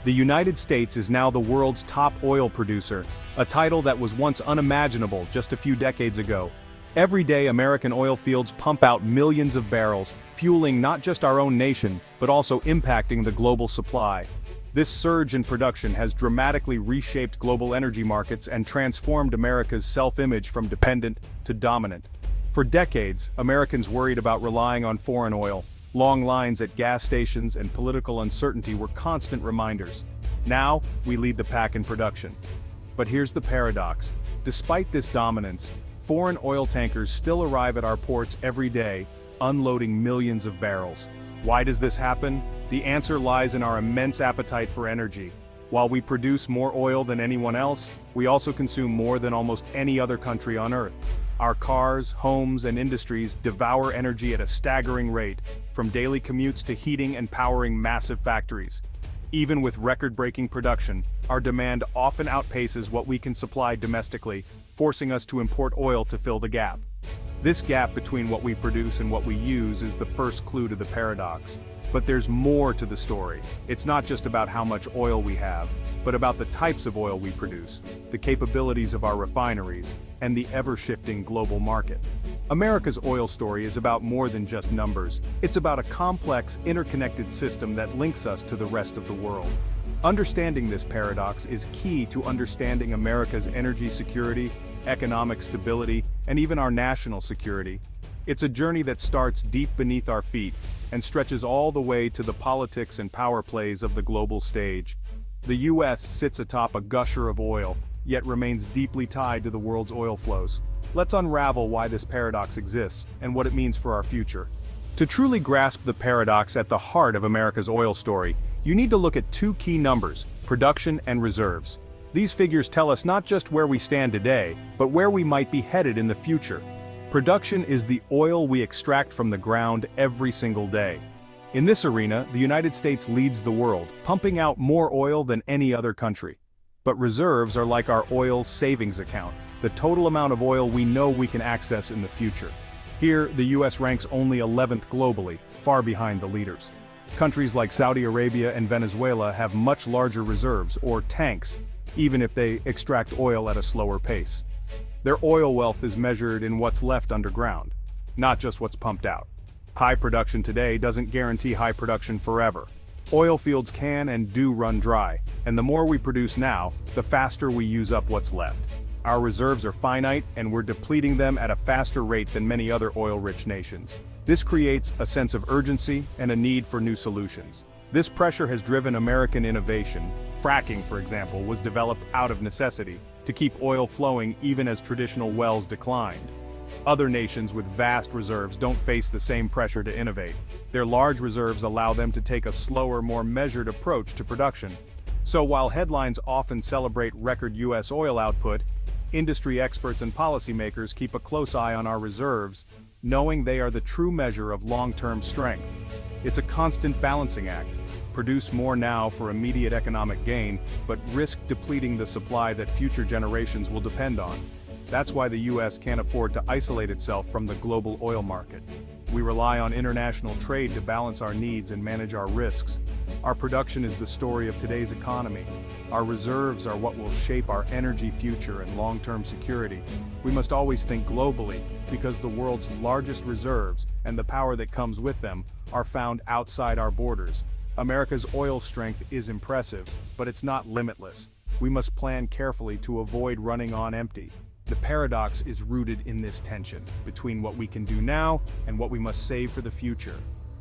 The United States is now the world's top oil producer, a title that was once unimaginable just a few decades ago. Every day American oil fields pump out millions of barrels, fueling not just our own nation, but also impacting the global supply. This surge in production has dramatically reshaped global energy markets and transformed America's self-image from dependent to dominant. For decades, Americans worried about relying on foreign oil. Long lines at gas stations and political uncertainty were constant reminders. Now, we lead the pack in production. But here's the paradox. Despite this dominance, foreign oil tankers still arrive at our ports every day, unloading millions of barrels. Why does this happen? The answer lies in our immense appetite for energy. While we produce more oil than anyone else, we also consume more than almost any other country on Earth. Our cars, homes, and industries devour energy at a staggering rate, from daily commutes to heating and powering massive factories. Even with record-breaking production, our demand often outpaces what we can supply domestically, forcing us to import oil to fill the gap. This gap between what we produce and what we use is the first clue to the paradox. But there's more to the story. It's not just about how much oil we have, but about the types of oil we produce, the capabilities of our refineries, and the ever-shifting global market. America's oil story is about more than just numbers. It's about a complex, interconnected system that links us to the rest of the world. Understanding this paradox is key to understanding America's energy security, economic stability, and even our national security. It's a journey that starts deep beneath our feet and stretches all the way to the politics and power plays of the global stage. The US sits atop a gusher of oil, yet remains deeply tied to the world's oil flows. Let's unravel why this paradox exists and what it means for our future. To truly grasp the paradox at the heart of America's oil story, you need to look at two key numbers: production and reserves. These figures tell us not just where we stand today, but where we might be headed in the future. Production is the oil we extract from the ground every single day. In this arena, the United States leads the world, pumping out more oil than any other country. But reserves are like our oil savings account, the total amount of oil we know we can access in the future. Here, the US ranks only 11th globally, far behind the leaders. Countries like Saudi Arabia and Venezuela have much larger reserves, or tanks, even if they extract oil at a slower pace. Their oil wealth is measured in what's left underground, not just what's pumped out. High production today doesn't guarantee high production forever. Oil fields can and do run dry, and the more we produce now, the faster we use up what's left. Our reserves are finite, and we're depleting them at a faster rate than many other oil-rich nations. This creates a sense of urgency and a need for new solutions. This pressure has driven American innovation. Fracking, for example, was developed out of necessity, to keep oil flowing even as traditional wells declined. Other nations with vast reserves don't face the same pressure to innovate. Their large reserves allow them to take a slower, more measured approach to production. So while headlines often celebrate record US oil output, industry experts and policymakers keep a close eye on our reserves, knowing they are the true measure of long-term strength. It's a constant balancing act. Produce more now for immediate economic gain, but risk depleting the supply that future generations will depend on. That's why the US can't afford to isolate itself from the global oil market. We rely on international trade to balance our needs and manage our risks. Our production is the story of today's economy. Our reserves are what will shape our energy future and long-term security. We must always think globally, because the world's largest reserves, and the power that comes with them, are found outside our borders. America's oil strength is impressive, but it's not limitless. We must plan carefully to avoid running on empty. The paradox is rooted in this tension between what we can do now and what we must save for the future.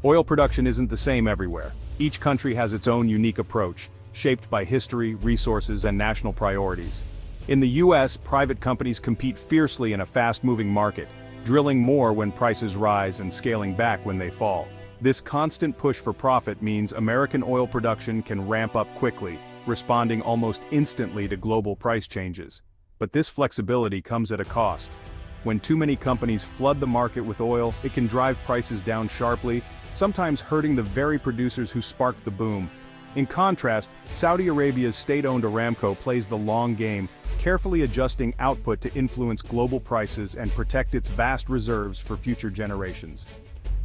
Oil production isn't the same everywhere. Each country has its own unique approach, shaped by history, resources, and national priorities. In the US, private companies compete fiercely in a fast-moving market, drilling more when prices rise and scaling back when they fall. This constant push for profit means American oil production can ramp up quickly, responding almost instantly to global price changes. But this flexibility comes at a cost. When too many companies flood the market with oil, it can drive prices down sharply, sometimes hurting the very producers who sparked the boom. In contrast, Saudi Arabia's state-owned Aramco plays the long game, carefully adjusting output to influence global prices and protect its vast reserves for future generations.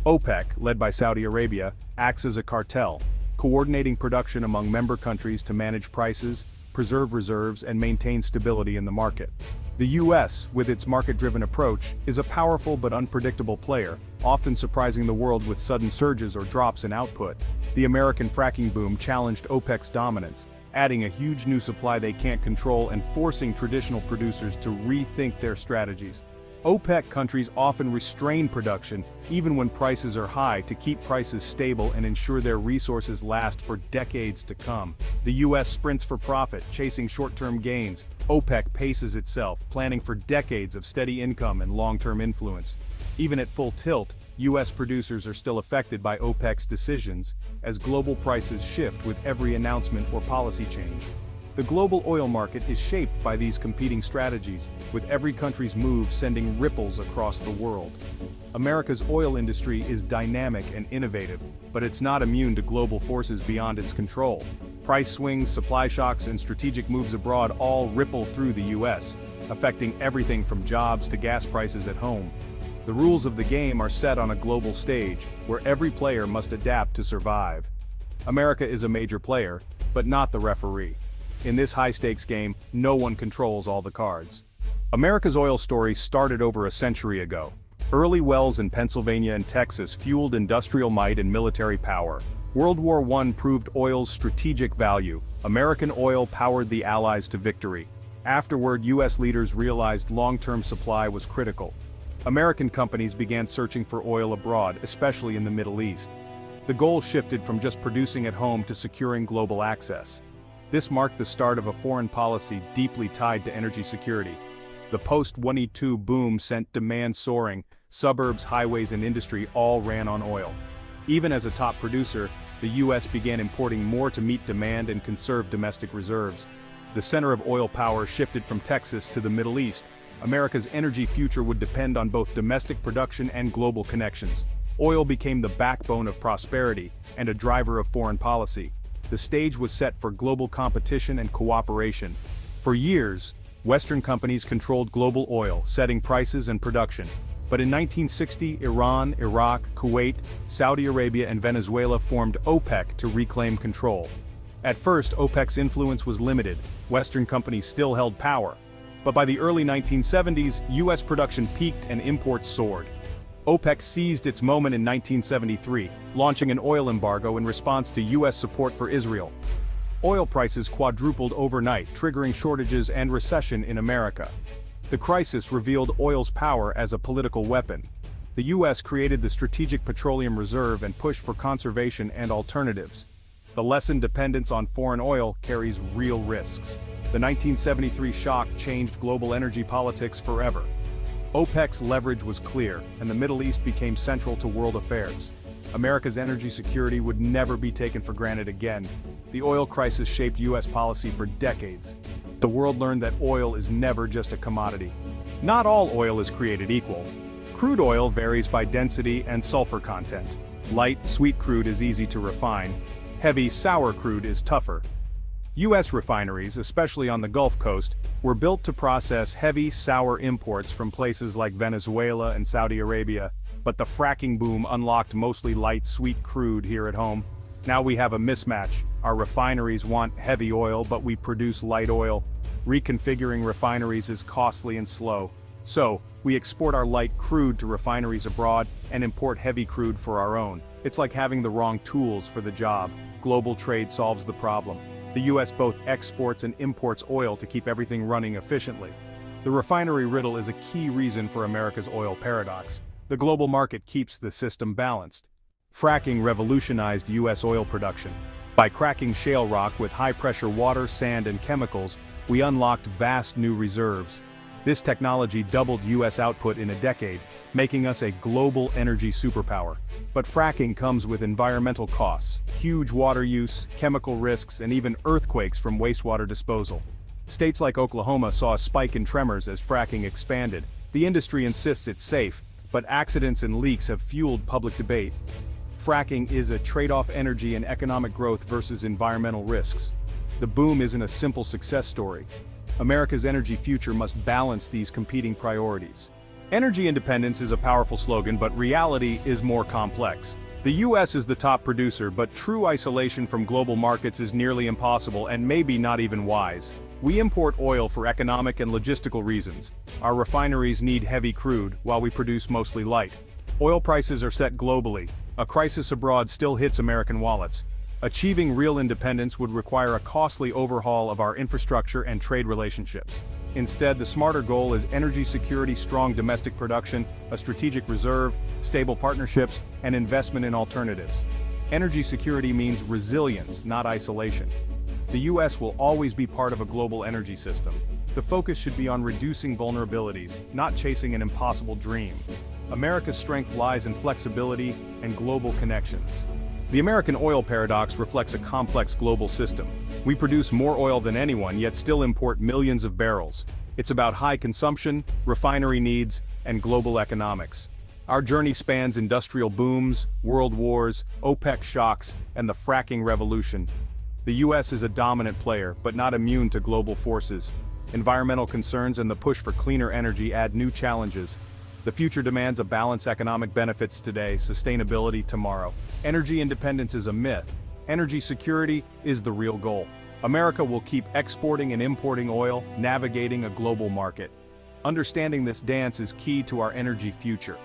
OPEC, led by Saudi Arabia, acts as a cartel, coordinating production among member countries to manage prices, preserve reserves, and maintain stability in the market. The US, with its market-driven approach, is a powerful but unpredictable player, often surprising the world with sudden surges or drops in output. The American fracking boom challenged OPEC's dominance, adding a huge new supply they can't control and forcing traditional producers to rethink their strategies. OPEC countries often restrain production, even when prices are high, to keep prices stable and ensure their resources last for decades to come. The US sprints for profit, chasing short-term gains. OPEC paces itself, planning for decades of steady income and long-term influence. Even at full tilt, US producers are still affected by OPEC's decisions, as global prices shift with every announcement or policy change. The global oil market is shaped by these competing strategies, with every country's move sending ripples across the world. America's oil industry is dynamic and innovative, but it's not immune to global forces beyond its control. Price swings, supply shocks, and strategic moves abroad all ripple through the US, affecting everything from jobs to gas prices at home. The rules of the game are set on a global stage, where every player must adapt to survive. America is a major player, but not the referee. In this high-stakes game, no one controls all the cards. America's oil story started over a century ago. Early wells in Pennsylvania and Texas fueled industrial might and military power. World War I proved oil's strategic value. American oil powered the Allies to victory. Afterward, US leaders realized long-term supply was critical. American companies began searching for oil abroad, especially in the Middle East. The goal shifted from just producing at home to securing global access. This marked the start of a foreign policy deeply tied to energy security. The post-World War II boom sent demand soaring. Suburbs, highways, and industry all ran on oil. Even as a top producer, the US began importing more to meet demand and conserve domestic reserves. The center of oil power shifted from Texas to the Middle East. America's energy future would depend on both domestic production and global connections. Oil became the backbone of prosperity and a driver of foreign policy. The stage was set for global competition and cooperation. For years, Western companies controlled global oil, setting prices and production. But in 1960, Iran, Iraq, Kuwait, Saudi Arabia, and Venezuela formed OPEC to reclaim control. At first, OPEC's influence was limited. Western companies still held power. But by the early 1970s, US production peaked and imports soared. OPEC seized its moment in 1973, launching an oil embargo in response to US support for Israel. Oil prices quadrupled overnight, triggering shortages and recession in America. The crisis revealed oil's power as a political weapon. The US created the Strategic Petroleum Reserve and pushed for conservation and alternatives. The lessened dependence on foreign oil carries real risks. The 1973 shock changed global energy politics forever. OPEC's leverage was clear, and the Middle East became central to world affairs. America's energy security would never be taken for granted again. The oil crisis shaped US policy for decades. The world learned that oil is never just a commodity. Not all oil is created equal. Crude oil varies by density and sulfur content. Light, sweet crude is easy to refine. Heavy, sour crude is tougher. US refineries, especially on the Gulf Coast, were built to process heavy, sour imports from places like Venezuela and Saudi Arabia, but the fracking boom unlocked mostly light, sweet crude here at home. Now we have a mismatch. Our refineries want heavy oil, but we produce light oil. Reconfiguring refineries is costly and slow. So, we export our light crude to refineries abroad and import heavy crude for our own. It's like having the wrong tools for the job. Global trade solves the problem. The US both exports and imports oil to keep everything running efficiently. The refinery riddle is a key reason for America's oil paradox. The global market keeps the system balanced. Fracking revolutionized US oil production. By cracking shale rock with high-pressure water, sand, and chemicals, we unlocked vast new reserves. This technology doubled US output in a decade, making us a global energy superpower. But fracking comes with environmental costs, huge water use, chemical risks, and even earthquakes from wastewater disposal. States like Oklahoma saw a spike in tremors as fracking expanded. The industry insists it's safe, but accidents and leaks have fueled public debate. Fracking is a trade-off: energy and economic growth versus environmental risks. The boom isn't a simple success story. America's energy future must balance these competing priorities. Energy independence is a powerful slogan, but reality is more complex. The US is the top producer, but true isolation from global markets is nearly impossible and maybe not even wise. We import oil for economic and logistical reasons. Our refineries need heavy crude, while we produce mostly light. Oil prices are set globally. A crisis abroad still hits American wallets. Achieving real independence would require a costly overhaul of our infrastructure and trade relationships. Instead, the smarter goal is energy security, strong domestic production, a strategic reserve, stable partnerships, and investment in alternatives. Energy security means resilience, not isolation. The US will always be part of a global energy system. The focus should be on reducing vulnerabilities, not chasing an impossible dream. America's strength lies in flexibility and global connections. The American oil paradox reflects a complex global system. We produce more oil than anyone, yet still import millions of barrels. It's about high consumption, refinery needs, and global economics. Our journey spans industrial booms, world wars, OPEC shocks, and the fracking revolution. The US is a dominant player, but not immune to global forces. Environmental concerns and the push for cleaner energy add new challenges. The future demands a balance: economic benefits today, sustainability tomorrow. Energy independence is a myth. Energy security is the real goal. America will keep exporting and importing oil, navigating a global market. Understanding this dance is key to our energy future.